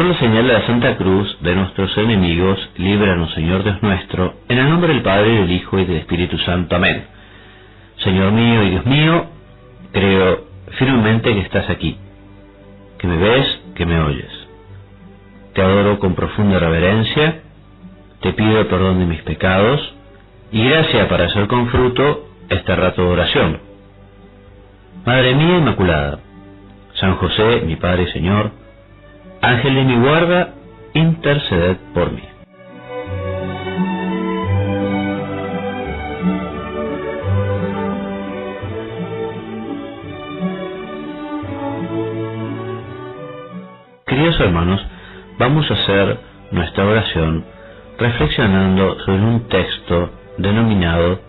Por la señal de la Santa Cruz de nuestros enemigos, líbranos, Señor Dios nuestro, en el nombre del Padre, y del Hijo, y del Espíritu Santo. Amén. Señor mío y Dios mío, creo firmemente que estás aquí, que me ves, que me oyes. Te adoro con profunda reverencia, te pido perdón de mis pecados, y gracia para hacer con fruto este rato de oración. Madre mía Inmaculada, San José, mi Padre y Señor, Ángel de mi guarda, interceded por mí. Queridos hermanos, vamos a hacer nuestra oración reflexionando sobre un texto denominado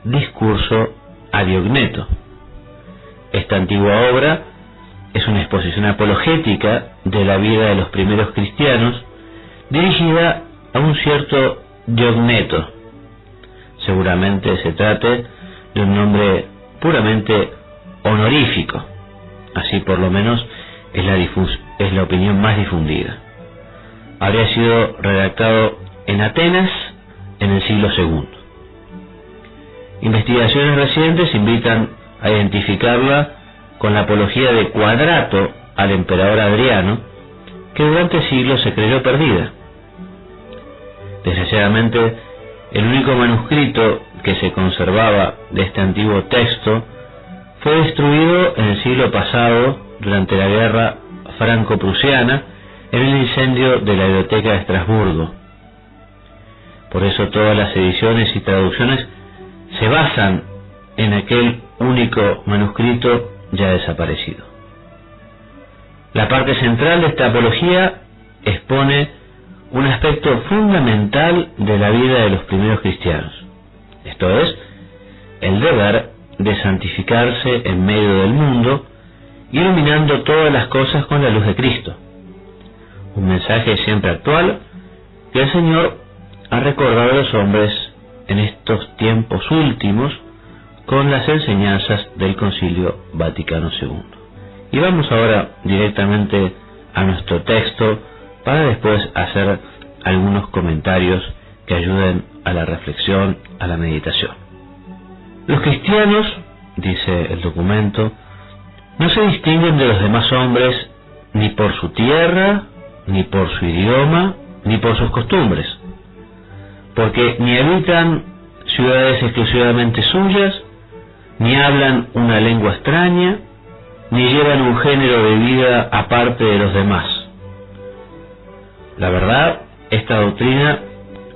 Discurso a Diogneto. Esta antigua obra es una exposición apologética de la vida de los primeros cristianos, dirigida a un cierto Diogneto. Seguramente se trate de un nombre puramente honorífico, así por lo menos es la opinión más difundida. Habría sido redactado en Atenas en el siglo II. Investigaciones recientes invitan a identificarla con la apología de Quadrato al emperador Adriano, que durante siglos se creyó perdida. Desgraciadamente, el único manuscrito que se conservaba de este antiguo texto fue destruido en el siglo pasado durante la guerra franco-prusiana en el incendio de la biblioteca de Estrasburgo. Por eso todas las ediciones y traducciones se basan en aquel único manuscrito ya desaparecido. La parte central de esta apología expone un aspecto fundamental de la vida de los primeros cristianos, esto es, el deber de santificarse en medio del mundo, iluminando todas las cosas con la luz de Cristo. Un mensaje siempre actual que el Señor ha recordado a los hombres en estos tiempos últimos con las enseñanzas del Concilio Vaticano II. Y vamos ahora directamente a nuestro texto para después hacer algunos comentarios que ayuden a la reflexión, a la meditación. Los cristianos, dice el documento, no se distinguen de los demás hombres ni por su tierra, ni por su idioma, ni por sus costumbres, porque ni habitan ciudades exclusivamente suyas, ni hablan una lengua extraña, ni llevan un género de vida aparte de los demás. La verdad, esta doctrina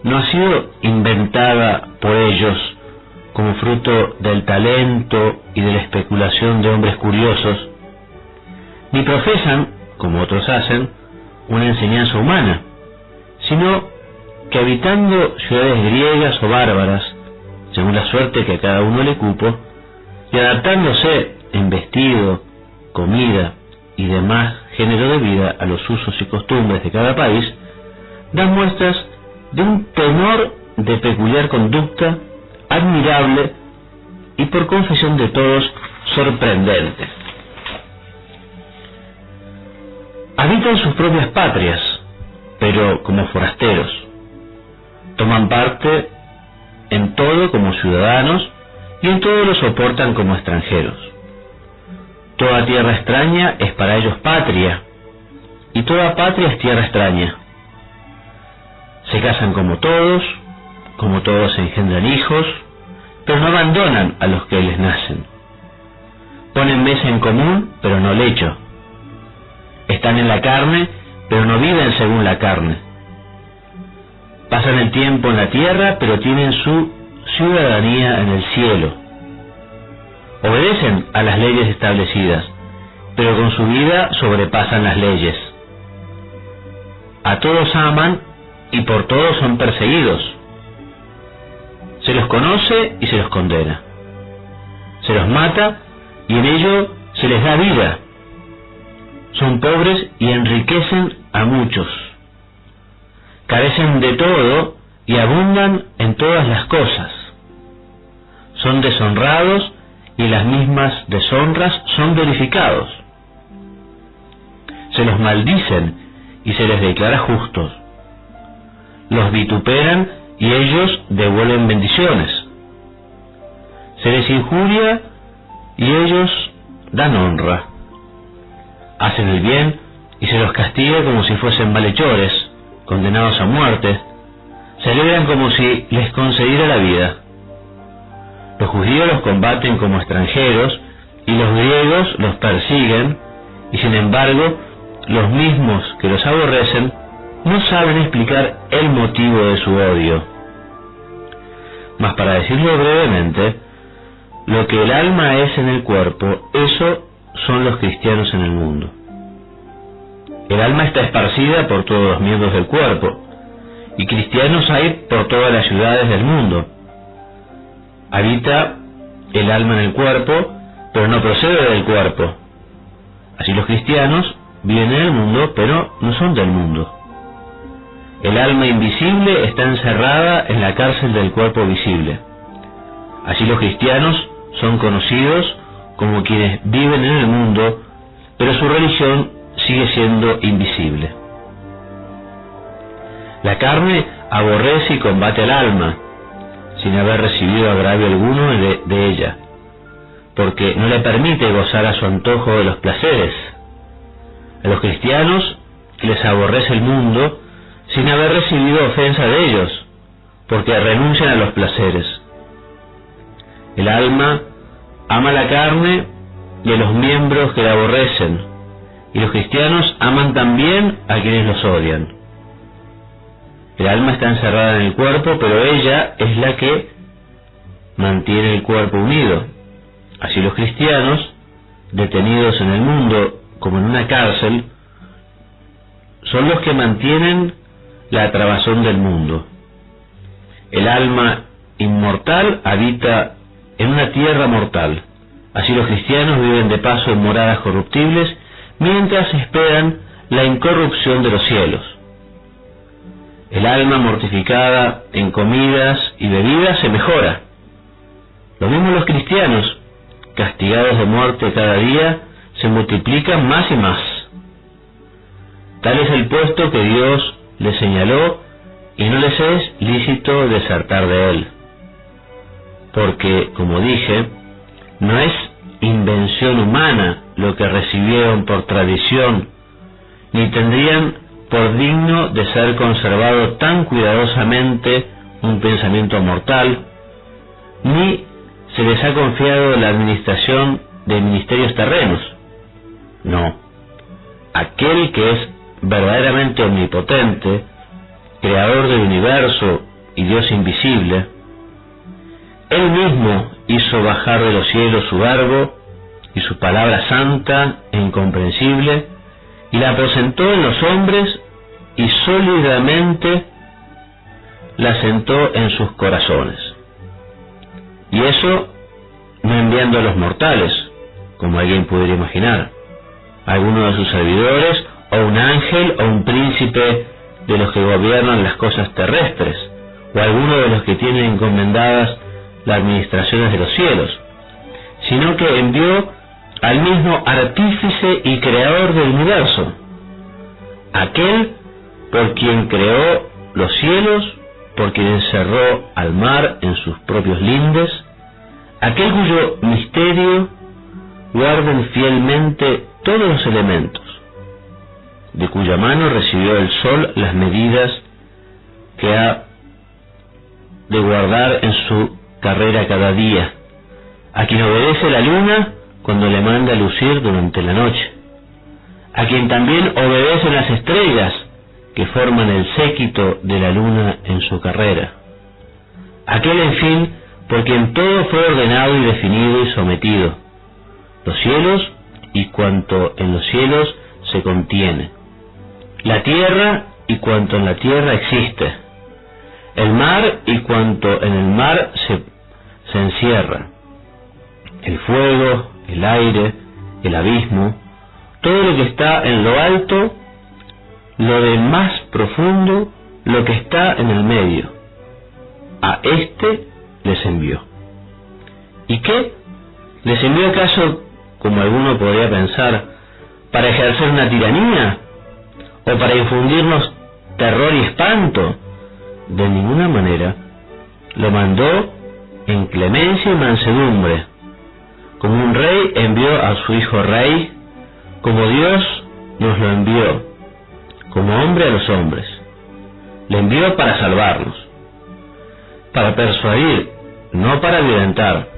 no ha sido inventada por ellos como fruto del talento y de la especulación de hombres curiosos, ni profesan, como otros hacen, una enseñanza humana, sino que habitando ciudades griegas o bárbaras, según la suerte que a cada uno le cupo, y adaptándose en vestido, comida y demás género de vida a los usos y costumbres de cada país, dan muestras de un tenor de peculiar conducta admirable y por confesión de todos sorprendente. Habitan sus propias patrias, pero como forasteros. Toman parte en todo como ciudadanos y en todo lo soportan como extranjeros. Toda tierra extraña es para ellos patria, y toda patria es tierra extraña. Se casan como todos engendran hijos, pero no abandonan a los que les nacen. Ponen mesa en común, pero no lecho. Están en la carne, pero no viven según la carne. Pasan el tiempo en la tierra, pero tienen su ciudadanía en el cielo. Obedecen a las leyes establecidas, pero con su vida sobrepasan las leyes. A todos aman y por todos son perseguidos. Se los conoce y se los condena. Se los mata y en ello se les da vida. Son pobres y enriquecen a muchos. Carecen de todo y abundan en todas las cosas. Son deshonrados y las mismas deshonras son verificados. Se los maldicen y se les declara justos. Los vituperan y ellos devuelven bendiciones. Se les injuria y ellos dan honra. Hacen el bien y se los castiga como si fuesen malhechores, condenados a muerte. Se alegran como si les concediera la vida. Los judíos los combaten como extranjeros y los griegos los persiguen, y sin embargo los mismos que los aborrecen no saben explicar el motivo de su odio. Mas para decirlo brevemente, lo que el alma es en el cuerpo, eso son los cristianos en el mundo. El alma está esparcida por todos los miembros del cuerpo, y cristianos hay por todas las ciudades del mundo. Habita el alma en el cuerpo, pero no procede del cuerpo. Así los cristianos viven en el mundo, pero no son del mundo. El alma invisible está encerrada en la cárcel del cuerpo visible. Así los cristianos son conocidos como quienes viven en el mundo, pero su religión sigue siendo invisible. La carne aborrece y combate al alma, sin haber recibido agravio alguno de ella, porque no le permite gozar a su antojo de los placeres. A los cristianos les aborrece el mundo, sin haber recibido ofensa de ellos, porque renuncian a los placeres. El alma ama la carne y a los miembros que la aborrecen, y los cristianos aman también a quienes los odian. El alma está encerrada en el cuerpo, pero ella es la que mantiene el cuerpo unido. Así los cristianos, detenidos en el mundo como en una cárcel, son los que mantienen la trabazón del mundo. El alma inmortal habita en una tierra mortal. Así los cristianos viven de paso en moradas corruptibles, mientras esperan la incorrupción de los cielos. El alma mortificada en comidas y bebidas se mejora. Lo mismo los cristianos, castigados de muerte cada día, se multiplican más y más. Tal es el puesto que Dios les señaló, y no les es lícito desertar de él. Porque, como dije, no es invención humana lo que recibieron por tradición, ni tendrían por digno de ser conservado tan cuidadosamente un pensamiento mortal, ni se les ha confiado la administración de ministerios terrenos. No, aquel que es verdaderamente omnipotente, creador del universo y Dios invisible, Él mismo hizo bajar de los cielos su verbo y su palabra santa e incomprensible, y la aposentó en los hombres y sólidamente la sentó en sus corazones. Y eso no enviando a los mortales, como alguien pudiera imaginar, a alguno de sus servidores, o un ángel, o un príncipe de los que gobiernan las cosas terrestres, o alguno de los que tienen encomendadas las administraciones de los cielos, sino que envió al mismo artífice y creador del universo, aquel por quien creó los cielos, por quien encerró al mar en sus propios lindes, aquel cuyo misterio guardan fielmente todos los elementos, de cuya mano recibió el sol las medidas que ha de guardar en su carrera cada día, a quien obedece la luna cuando le manda lucir durante la noche, a quien también obedecen las estrellas que forman el séquito de la luna en su carrera, aquel en fin por quien todo fue ordenado y definido y sometido, los cielos y cuanto en los cielos se contiene, la tierra y cuanto en la tierra existe, el mar y cuanto en el mar se encierra, el fuego, el aire, el abismo, todo lo que está en lo alto, lo de más profundo, lo que está en el medio. A éste les envió. ¿Y qué? ¿Les envió acaso, como alguno podría pensar, para ejercer una tiranía? o para infundirnos terror y espanto. De ninguna manera. Lo mandó en clemencia y mansedumbre. Como un rey envió a su hijo rey, como Dios nos lo envió, como hombre a los hombres. Le envió para salvarnos, para persuadir, no para violentar,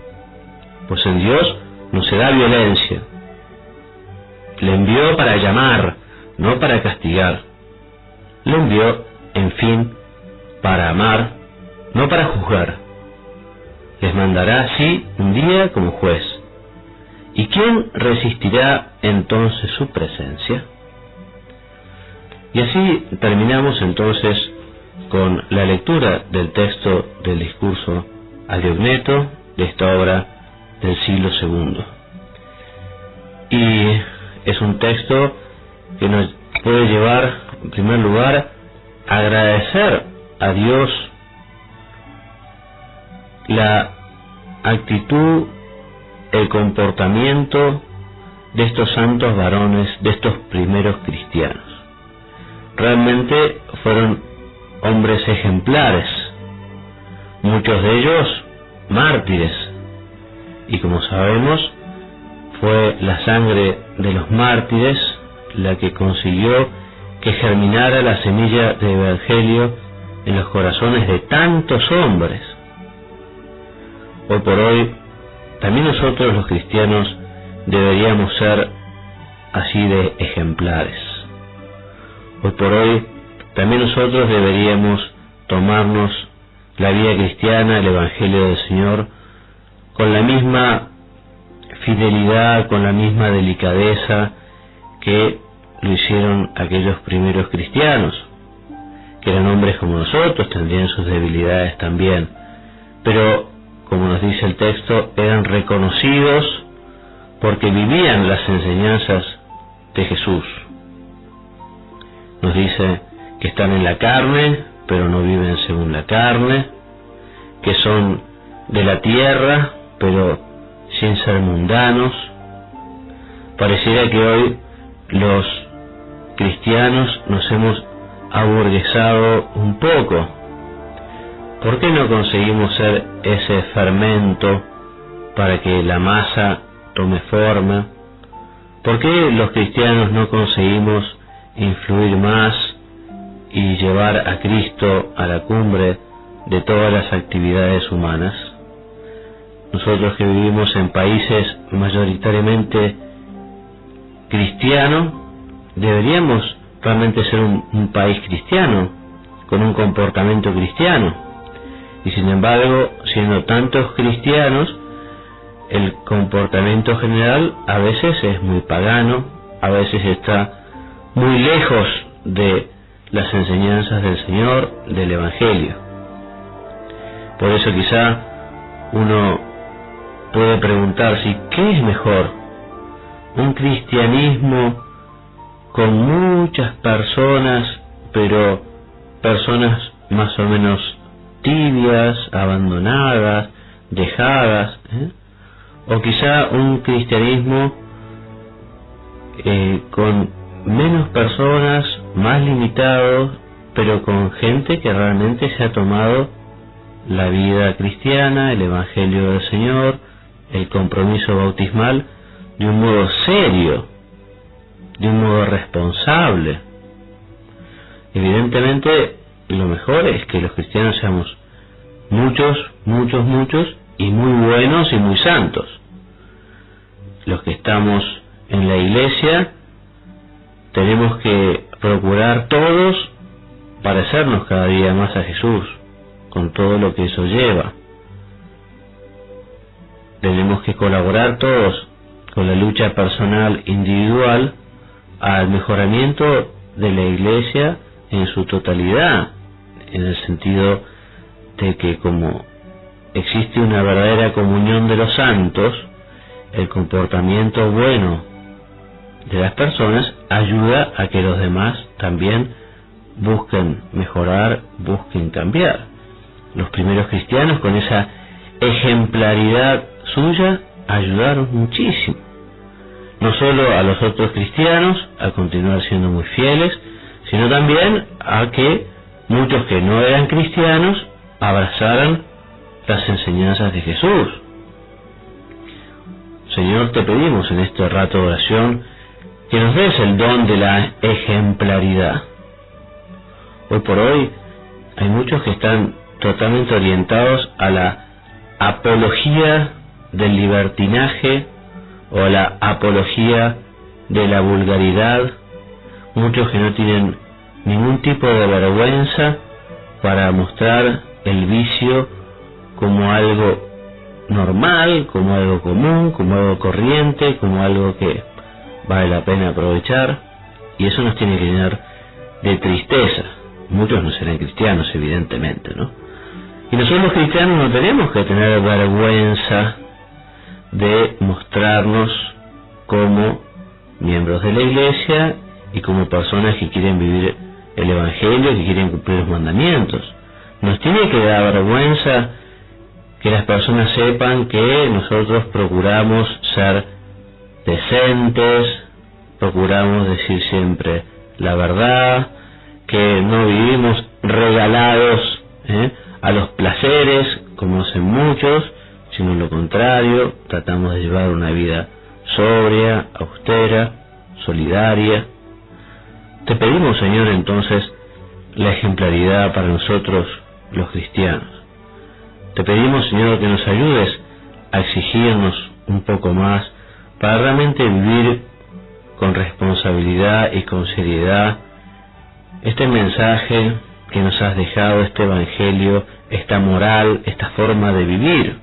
pues en Dios no se da violencia. Le envió para llamar, no para castigar. Le envió, en fin, para amar, no para juzgar. Les mandará así un día como juez. ¿Y quién resistirá entonces su presencia? Y así terminamos entonces con la lectura del texto del discurso a Diogneto de esta obra del siglo II. Y es un texto que nos puede llevar, en primer lugar, a agradecer a Dios la actitud, el comportamiento de estos santos varones, de estos primeros cristianos. Realmente fueron hombres ejemplares, muchos de ellos mártires, y como sabemos, fue la sangre de los mártires la que consiguió que germinara la semilla del Evangelio en los corazones de tantos hombres. Hoy por hoy, también nosotros los cristianos deberíamos ser así de ejemplares. Hoy por hoy, también nosotros deberíamos tomarnos la vida cristiana, el Evangelio del Señor, con la misma fidelidad, con la misma delicadeza que lo hicieron aquellos primeros cristianos, que eran hombres como nosotros, tendrían sus debilidades también, pero, como nos dice el texto, eran reconocidos porque vivían las enseñanzas de Jesús. Nos dice que están en la carne, pero no viven según la carne, que son de la tierra, pero sin ser mundanos. Pareciera que hoy los cristianos nos hemos aburguesado un poco. ¿Por qué no conseguimos ser ese fermento para que la masa tome forma? ¿Por qué los cristianos no conseguimos influir más y llevar a Cristo a la cumbre de todas las actividades humanas? Nosotros que vivimos en países mayoritariamente cristianos, deberíamos realmente ser un país cristiano, con un comportamiento cristiano. Y sin embargo, siendo tantos cristianos, el comportamiento general a veces es muy pagano, a veces está muy lejos de las enseñanzas del Señor, del Evangelio. Por eso quizá uno puede preguntarse, ¿qué es mejor? ¿Un cristianismo con muchas personas, pero personas más o menos tibias, abandonadas, dejadas, o quizá un cristianismo con menos personas, más limitados, pero con gente que realmente se ha tomado la vida cristiana, el Evangelio del Señor, el compromiso bautismal de un modo serio, de un modo responsable? Evidentemente, lo mejor es que los cristianos seamos muchos y muy buenos y muy santos. Los que estamos en la iglesia tenemos que procurar todos parecernos cada día más a Jesús, con todo lo que eso lleva. Tenemos que colaborar todos con la lucha personal individual al mejoramiento de la iglesia en su totalidad, en el sentido de que como existe una verdadera comunión de los santos, el comportamiento bueno de las personas ayuda a que los demás también busquen mejorar, busquen cambiar. Los primeros cristianos, con esa ejemplaridad suya, ayudaron muchísimo, no solo a los otros cristianos a continuar siendo muy fieles, sino también a que muchos que no eran cristianos abrazaran las enseñanzas de Jesús. Señor, te pedimos en este rato de oración que nos des el don de la ejemplaridad. Hoy por hoy hay muchos que están totalmente orientados a la apología del libertinaje o a la apología de la vulgaridad, muchos que no tienen ningún tipo de vergüenza para mostrar el vicio como algo normal, como algo común, como algo corriente, como algo que vale la pena aprovechar, y eso nos tiene que llenar de tristeza. Muchos no serán cristianos, evidentemente, ¿no? Y nosotros los cristianos no tenemos que tener vergüenza de mostrarnos como miembros de la Iglesia y como personas que quieren vivir el Evangelio, que quieren cumplir los mandamientos. Nos tiene que dar vergüenza que las personas sepan que nosotros procuramos ser decentes, procuramos decir siempre la verdad, que no vivimos regalados a los placeres como hacen muchos, sino lo contrario, tratamos de llevar una vida sobria, austera, solidaria. Te pedimos, Señor, entonces, la ejemplaridad para nosotros los cristianos. Te pedimos, Señor, que nos ayudes a exigirnos un poco más para realmente vivir con responsabilidad y con seriedad este mensaje que nos has dejado, este evangelio, esta moral, esta forma de vivir.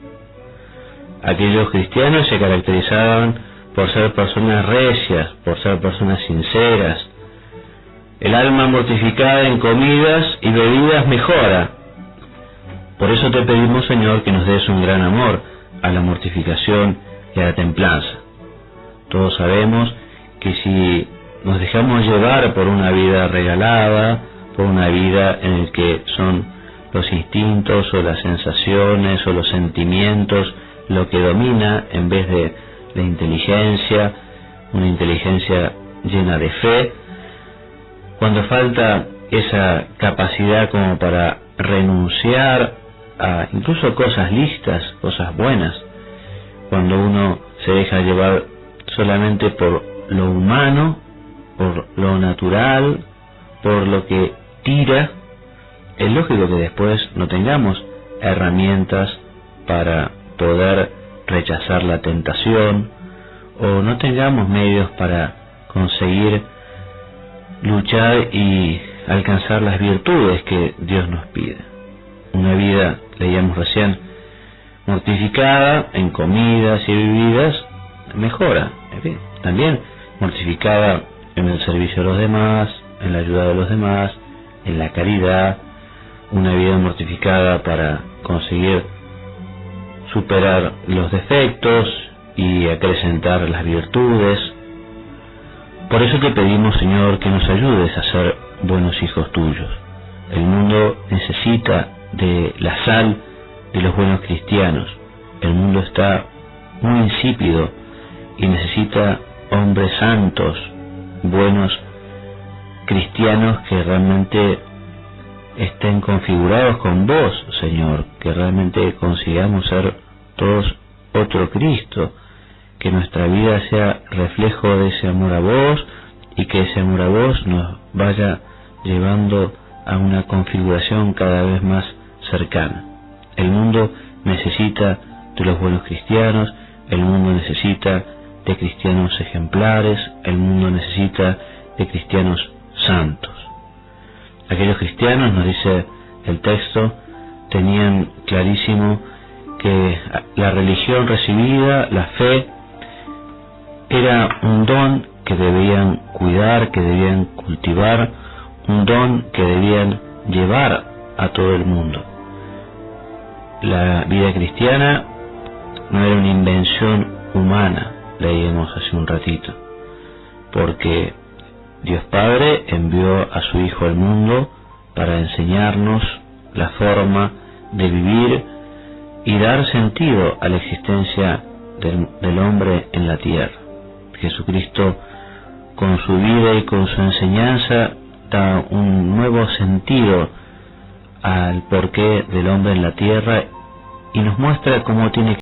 Aquellos cristianos se caracterizaban por ser personas recias, por ser personas sinceras. El alma mortificada en comidas y bebidas mejora. Por eso te pedimos, Señor, que nos des un gran amor a la mortificación y a la templanza. Todos sabemos que si nos dejamos llevar por una vida regalada, por una vida en la que son los instintos o las sensaciones o los sentimientos lo que domina en vez de la inteligencia, una inteligencia llena de fe, cuando falta esa capacidad como para renunciar a incluso cosas listas, cosas buenas, cuando uno se deja llevar solamente por lo humano, por lo natural, por lo que tira, es lógico que después no tengamos herramientas para poder rechazar la tentación, o no tengamos medios para conseguir luchar y alcanzar las virtudes que Dios nos pide. Una vida, leíamos recién, mortificada en comidas y bebidas, mejora. En fin, también mortificada en el servicio a los demás, en la ayuda de los demás, en la caridad, una vida mortificada para conseguir superar los defectos y acrecentar las virtudes. Por eso te pedimos, Señor, que nos ayudes a ser buenos hijos tuyos. El mundo necesita de la sal de los buenos cristianos. El mundo está muy insípido y necesita hombres santos, buenos cristianos que realmente estén configurados con vos, Señor, que realmente consigamos ser todos otro Cristo, que nuestra vida sea reflejo de ese amor a vos y que ese amor a vos nos vaya llevando a una configuración cada vez más cercana. El mundo necesita de los buenos cristianos, el mundo necesita de cristianos ejemplares, el mundo necesita de cristianos santos. Aquellos cristianos, nos dice el texto, tenían clarísimo que la religión recibida, la fe, era un don que debían cuidar, que debían cultivar, un don que debían llevar a todo el mundo. La vida cristiana no era una invención humana, leíamos hace un ratito, porque Dios Padre envió a su Hijo al mundo para enseñarnos la forma de vivir y dar sentido a la existencia del hombre en la tierra. Jesucristo, con su vida y con su enseñanza, da un nuevo sentido al porqué del hombre en la tierra y nos muestra cómo tiene